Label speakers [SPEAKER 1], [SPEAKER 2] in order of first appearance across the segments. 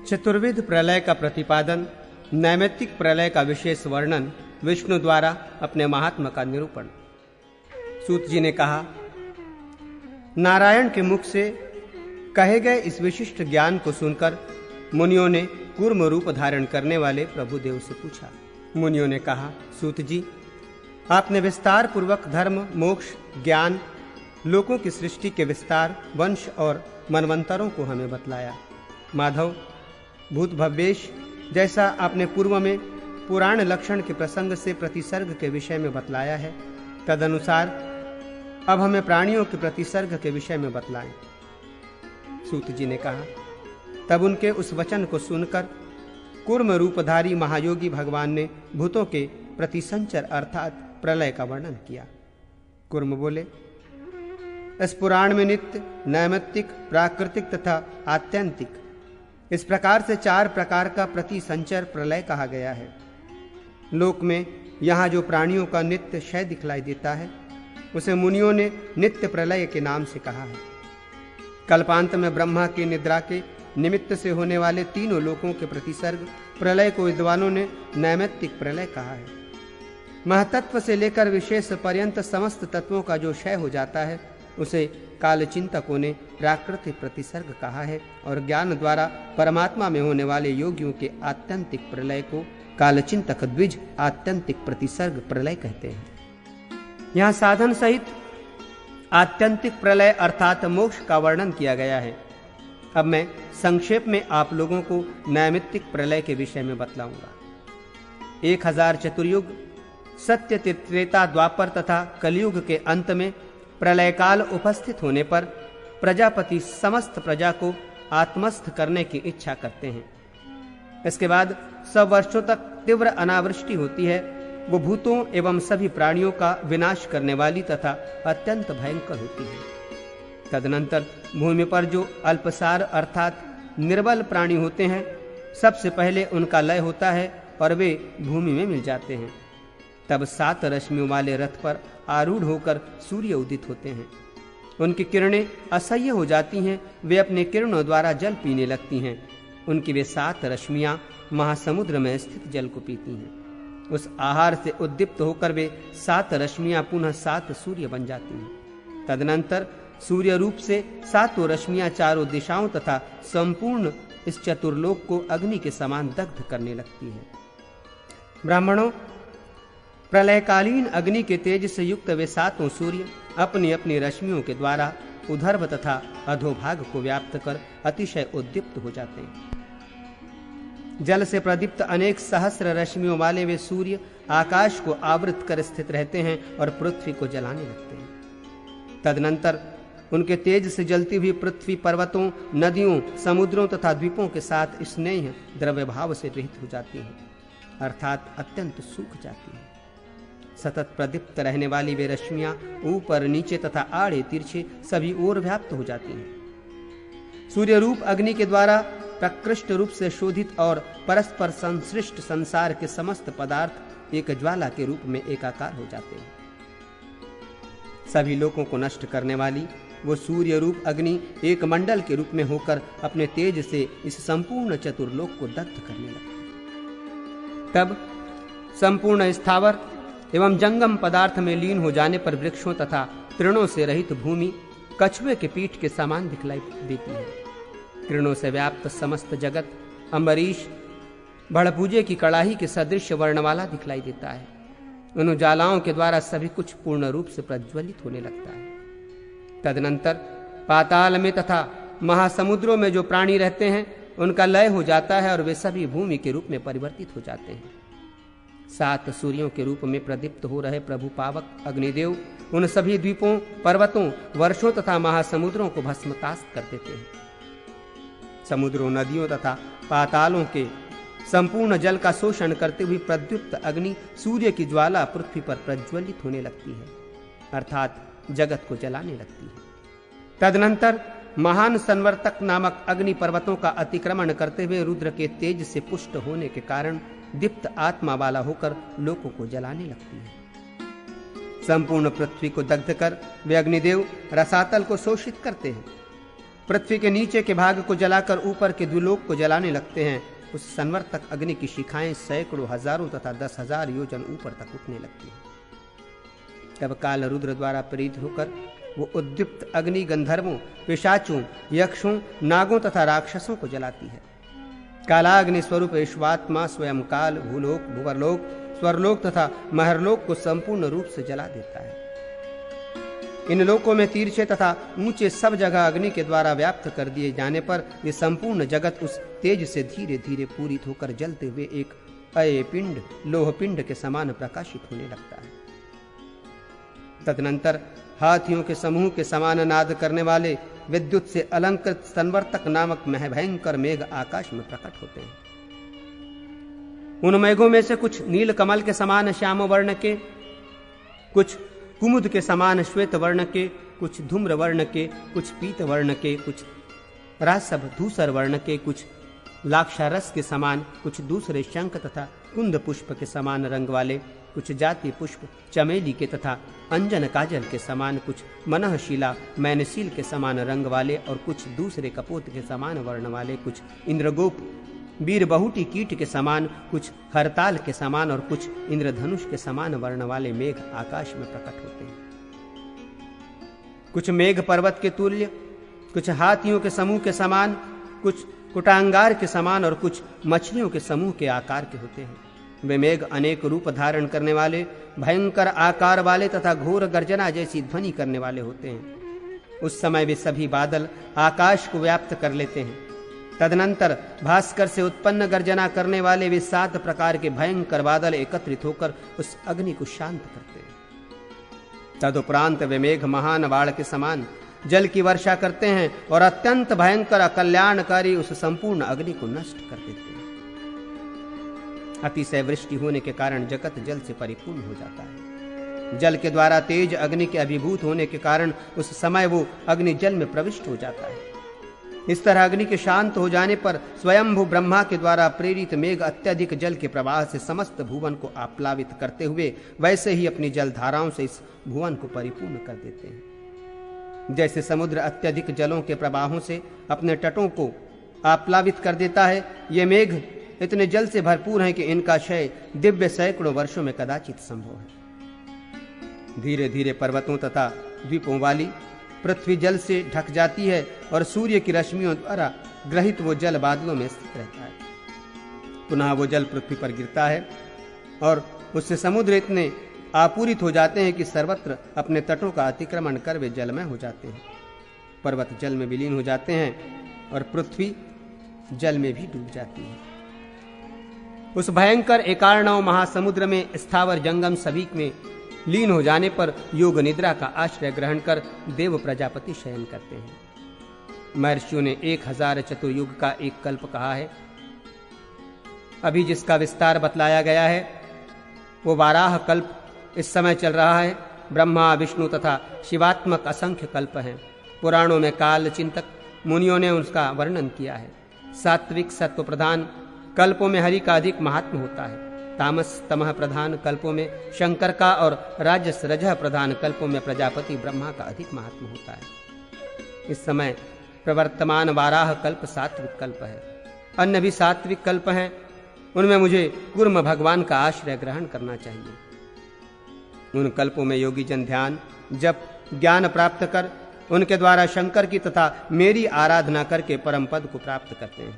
[SPEAKER 1] चतुर्विध प्रलय का प्रतिपादन, नैमित्तिक प्रलय का विशेष वर्णन, विष्णु द्वारा अपने महात्मा का निरूपण। सूत जी ने कहा, नारायण के मुख से कहे गए इस विशिष्ट ज्ञान को सुनकर मुनियों ने कूर्म रूप धारण करने वाले प्रभुदेव से पूछा। मुनियों ने कहा, सूत जी, आपने विस्तार पूर्वक धर्म, मोक्ष, ज्ञान, लोकों की सृष्टि के विस्तार, वंश और मनवंतरों को हमें बतलाया। माधव, भूत भव्येश जैसा आपने पूर्व में पुराण लक्षण के प्रसंग से प्रतिसर्ग के विषय में बतलाया है, तदनुसार अब हमें प्राणियों के प्रतिसर्ग के विषय में बतलाएं। सूत जी ने कहा। तब उनके उस वचन को सुनकर कूर्म रूपधारी महायोगी भगवान ने भूतों के प्रतिसंचर अर्थात प्रलय का वर्णन किया। कूर्म बोले, इस पुराण में नित्य, नैमित्तिक, प्राकृतिक तथा आत्यंतिक इस प्रकार से 4 प्रकार का प्रतिसंचर प्रलय कहा गया है। लोक में यहाँ जो प्राणियों का नित्य क्षय दिखलाई देता है, उसे मुनियों ने नित्य प्रलय के नाम से कहा है। कल्पांत में ब्रह्मा की निद्रा के निमित्त से होने वाले तीनों लोकों के प्रतिसर्ग प्रलय को विद्वानों ने नैमित्तिक प्रलय कहा है। महतत्व से लेकर विशेष पर्यंत समस्त तत्वों का जो क्षय हो जाता है, उसे कालचिंतकों ने प्राकृतिक प्रतिसर्ग कहा है, और ज्ञान द्वारा परमात्मा में होने वाले योगियों के आत्यंतिक प्रलय को कालचिंतक द्विज आत्यंतिक प्रतिसर्ग प्रलय कहते हैं। यहाँ साधन सहित आत्यंतिक प्रलय अर्थात मोक्ष का वर्णन किया गया है। अब मैं संक्षेप में आप लोगों को नैमित्तिक प्रलय के विषय में बतलाऊंगा। 1000 चतुर्युग, सत्य, त्रेता, द्वापर तथा कलयुग के अंत में प्रलय काल उपस्थित होने पर प्रजापति समस्त प्रजा को आत्मस्थ करने की इच्छा करते हैं। इसके बाद 100 वर्षों तक तीव्र अनावृष्टि होती है। वो भूतों एवं सभी प्राणियों का विनाश करने वाली तथा अत्यंत भयंकर होती है। तदनंतर भूमि पर जो अल्पसार अर्थात निर्बल प्राणी होते हैं, सबसे पहले उनका लय होता है और वे भूमि में मिल जाते हैं। तब 7 रश्मियों वाले रथ पर आरूढ़ होकर सूर्य उदित होते हैं। उनकी किरणें असह्य हो जाती हैं। वे अपने किरणों द्वारा जल पीने लगती हैं। उनकी वे 7 रश्मियां महासमुद्र में स्थित जल को पीती हैं। उस आहार से उद्दीप्त होकर वे 7 रश्मियां पुनः 7 सूर्य बन जाती हैं। तदनंतर सूर्य रूप से 7 रश्मियां चारों दिशाओं तथा संपूर्ण इस चतुर्लोक को अग्नि के समान दग्ध करने लगती है। ब्राह्मणों, प्रलयकालीन अग्नि के तेज से युक्त वे 7 सूर्य अपनी अपनी रश्मियों के द्वारा उधर्भ तथा अधोभाग को व्याप्त कर अतिशय उद्दीप्त हो जाते हैं। जल से प्रदीप्त अनेक सहस्र रश्मियों वाले वे सूर्य आकाश को आवृत कर स्थित रहते हैं और पृथ्वी को जलाने लगते हैं। तदनंतर उनके तेज से जलती हुई पृथ्वी पर्वतों, नदियों, समुद्रों तथा द्वीपों के साथ स्नेह द्रव्य भाव से रहित हो जाती है, अर्थात अत्यंत सूख जाती है। सतत प्रदीप्त रहने वाली वे रश्मियां ऊपर, नीचे तथा आड़े तिरछे सभी ओर व्याप्त हो जाती हैं। सूर्य रूप अग्नि के द्वारा प्रकृष्ट रूप से शोधित और परस्पर संश्लिष्ट संसार के समस्त पदार्थ एक ज्वाला के रूप में एकाकार हो जाते हैं। सभी लोगों को नष्ट करने वाली वो सूर्य रूप अग्नि एक मंडल के रूप में होकर अपने तेज से इस संपूर्ण चतुर्लोक को दग्ध करने लगती है। तब संपूर्ण स्थावर एवं जंगम पदार्थ में लीन हो जाने पर वृक्षों तथा तृणों से रहित भूमि कछुए के पीठ के समान दिखलाई देती है। तृणों से व्याप्त समस्त जगत अम्बरीश भड़पूजे की कड़ाही के सदृश वर्ण वाला दिखलाई देता है। उन उजालाओं के द्वारा सभी कुछ पूर्ण रूप से प्रज्वलित होने लगता है। तदनंतर पाताल में तथा महासमुद्रों में जो प्राणी रहते हैं, उनका लय हो जाता है और वे सभी भूमि के रूप में परिवर्तित हो जाते हैं। 7 सूर्यों के रूप में प्रदीप्त हो रहे प्रभु पावक अग्निदेव उन सभी द्वीपों, पर्वतों, वर्षों तथा महासमुद्रों को भस्मकास्त कर देते हैं। समुद्रों, नदियों तथा पातालों के संपूर्ण जल का शोषण करते हुए प्रद्युक्त अग्नि सूर्य की ज्वाला पृथ्वी पर प्रज्वलित होने लगती है, अर्थात जगत को जलाने लगती है। तदनंतर महान संवर्तक नामक अग्नि पर्वतों का अतिक्रमण करते हुए रुद्र के तेज से पुष्ट होने के कारण दीप्त आत्मा वाला होकर लोकों को जलाने लगती है। संपूर्ण पृथ्वी को दग्ध कर वे अग्निदेव रसातल को शोषित करते हैं। पृथ्वी के नीचे के भाग को जलाकर ऊपर के द्विलोक को जलाने लगते हैं, उस संवर्तक अग्नि की शिखाएं सैकड़ों, हजारों तथा 10,000 योजन ऊपर तक उठने लगती हैं। तब काल रुद्र द्वारा प्रेरित होकर वो उद्दीप्त अग्नि गंधर्वों, पिशाचों, यक्षों, नागों तथा राक्षसों को जलाती है। कालाग्नि स्वरूप ईश्वात्मा स्वयं काल, भूलोक, भुवरलोक, स्वर्लोक तथा महरलोक को संपूर्ण रूप से जला देता है। इन लोकों में तिरछे तथा ऊंचे सब जगह अग्नि के द्वारा व्याप्त कर दिए जाने पर ये संपूर्ण जगत उस तेज से धीरे धीरे पूरित होकर जलते हुए एक अय पिंड, लोह पिंड के समान प्रकाशित होने लगता है। तदनंतर हाथियों के समूह के समान नाद करने वाले विद्युत से अलंकृत संवर्तक नामक महभयंकर मेघ आकाश में प्रकट होते हैं। उन मेघों में से कुछ नील कमल के समान श्याम वर्ण के, कुछ कुमुद के समान श्वेत वर्ण के, कुछ धूम्र वर्ण के, कुछ पीत वर्ण के, कुछ रासभ धूसर वर्ण के, कुछ लाक्षारस के समान, कुछ दूसरे शंख तथा कुंद पुष्प के समान रंग वाले, कुछ जाति पुष्प चमेली के तथा अंजन काजल के समान, कुछ मनःशिला मैनसील के समान रंग वाले और कुछ दूसरे कपोत के समान वर्ण वाले, कुछ इंद्रगोप वीर बहुटी कीट के समान, कुछ हरताल के समान और कुछ इंद्रधनुष के समान वर्ण वाले मेघ आकाश में प्रकट होते हैं। कुछ मेघ पर्वत के तुल्य, कुछ हाथियों के समूह के समान, कुछ कुटांगार के समान और कुछ मछलियों के समूह के आकार के होते हैं। वे मेघ अनेक रूप धारण करने वाले, भयंकर आकार वाले तथा घोर गर्जना जैसी ध्वनि करने वाले होते हैं। उस समय वे सभी बादल आकाश को व्याप्त कर लेते हैं। तदनंतर भास्कर से उत्पन्न गर्जना करने वाले वे 7 प्रकार के भयंकर बादल एकत्रित होकर उस अग्नि को शांत करते हैं। तदुपरांत वे मेघ महान बाढ़ के समान जल की वर्षा करते हैं और अत्यंत भयंकर अकल्याणकारी उस संपूर्ण अग्नि को नष्ट कर देते हैं। अतिशय वृष्टि होने के कारण जगत जल से परिपूर्ण हो जाता है। जल के द्वारा तेज अग्नि के अभिभूत होने के कारण उस समय वो अग्नि जल में प्रविष्ट हो जाता है। इस तरह अग्नि के शांत हो जाने पर स्वयंभू ब्रह्मा के द्वारा प्रेरित मेघ अत्यधिक जल के प्रवाह से समस्त भुवन को आप्लावित करते हुए वैसे ही अपनी जल धाराओं से इस भुवन को परिपूर्ण कर देते हैं। जैसे समुद्र अत्यधिक जलों के प्रवाहों से अपने तटों को आप्लावित कर देता है, ये मेघ इतने जल से भरपूर हैं कि इनका क्षय दिव्य सैकड़ों वर्षों में कदाचित संभव है। धीरे धीरे पर्वतों तथा द्वीपों वाली पृथ्वी जल से ढक जाती है और सूर्य की रश्मियों द्वारा ग्रहित वो जल बादलों में स्थित रहता है। पुनः वो जल पृथ्वी पर गिरता है और उससे समुद्र इतने आपूरित हो जाते हैं कि सर्वत्र अपने तटों का अतिक्रमण कर वे जलमय हो जाते हैं। पर्वत जल में विलीन हो जाते हैं और पृथ्वी जल में भी डूब जाती है। उस भयंकर एकार्णव महासमुद्र में स्थावर जंगम सभी में लीन हो जाने पर योग निद्रा का आश्रय ग्रहण कर देव प्रजापति शयन करते हैं। महर्षियों ने 1000 चतुर्युग का एक कल्प कहा है। अभी जिसका विस्तार बतलाया गया है वो वाराह कल्प इस समय चल रहा है। ब्रह्मा, विष्णु तथा शिवात्मक असंख्य कल्प हैं। पुराणों में काल चिंतक मुनियों ने उसका वर्णन किया है। सात्विक सत्व प्रधान कल्पों में हरि का अधिक महात्म होता है। तामस तमह प्रधान कल्पों में शंकर का और राजस रजह प्रधान कल्पों में प्रजापति ब्रह्मा का अधिक महात्म होता है। इस समय प्रवर्तमान वाराह कल्प सात्विक कल्प है। अन्य भी सात्विक कल्प हैं। उनमें मुझे कूर्म भगवान का आश्रय ग्रहण करना चाहिए। उन कल्पों में योगी जन ध्यान, जप, ज्ञान प्राप्त कर उनके द्वारा शंकर की तथा मेरी आराधना करके परम पद को प्राप्त करते हैं।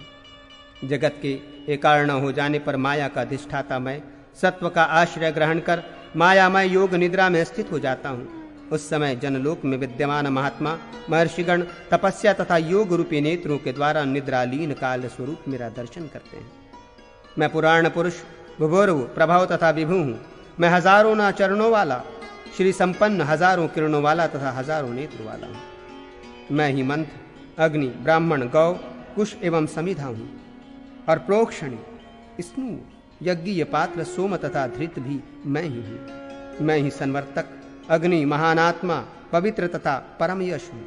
[SPEAKER 1] जगत के एकार्ण हो जाने पर माया का अधिष्ठाता मैं सत्व का आश्रय ग्रहण कर मायामय योग निद्रा में स्थित हो जाता हूँ। उस समय जनलोक में विद्यमान महात्मा महर्षिगण तपस्या तथा योग रूपी नेत्रों के द्वारा निद्रालीन काल स्वरूप मेरा दर्शन करते हैं। मैं पुराण पुरुष, भुभुर्व, प्रभव तथा विभु हूँ। मैं हजारों ना चरणों वाला, श्री संपन्न, हजारों किरणों वाला तथा हजारों नेत्र वाला हूँ। मैं ही मंत्र, अग्नि, ब्राह्मण, गौ, कुश एवं समिधा हूँ और प्रोक्षणी, स्नु, यज्ञीय पात्र, सोम तथा धृत भी मैं ही हूँ। मैं ही संवर्तक, अग्नि, महानात्मा, पवित्र तथा परम यश हूँ।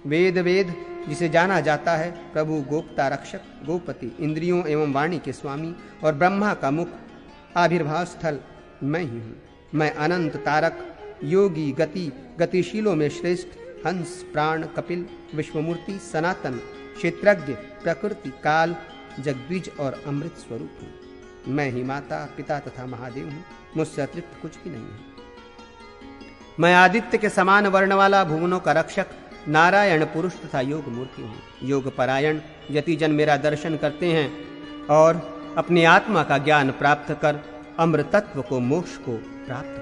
[SPEAKER 1] वेद वेद जिसे जाना जाता है, प्रभु, गोप्ता, रक्षक, गोपति, इंद्रियों एवं वाणी के स्वामी और ब्रह्मा का मुख, आविर्भाव स्थल मैं ही हूँ। मैं अनंत तारक, योगी, गति, गतिशीलों में श्रेष्ठ, हंस, प्राण, कपिल, विश्वमूर्ति, सनातन, क्षेत्रज्ञ, प्रकृति, काल, जगद्विज और अमृत स्वरूप हूँ। मैं ही माता, पिता तथा महादेव हूँ। मुझसे अतिरिक्त कुछ भी नहीं है। मैं आदित्य के समान वर्ण वाला भुवनों का रक्षक नारायण पुरुष तथा योग मूर्ति हूँ। योग परायण यतिजन मेरा दर्शन करते हैं और अपनी आत्मा का ज्ञान प्राप्त कर अमृतत्व को, मोक्ष को प्राप्त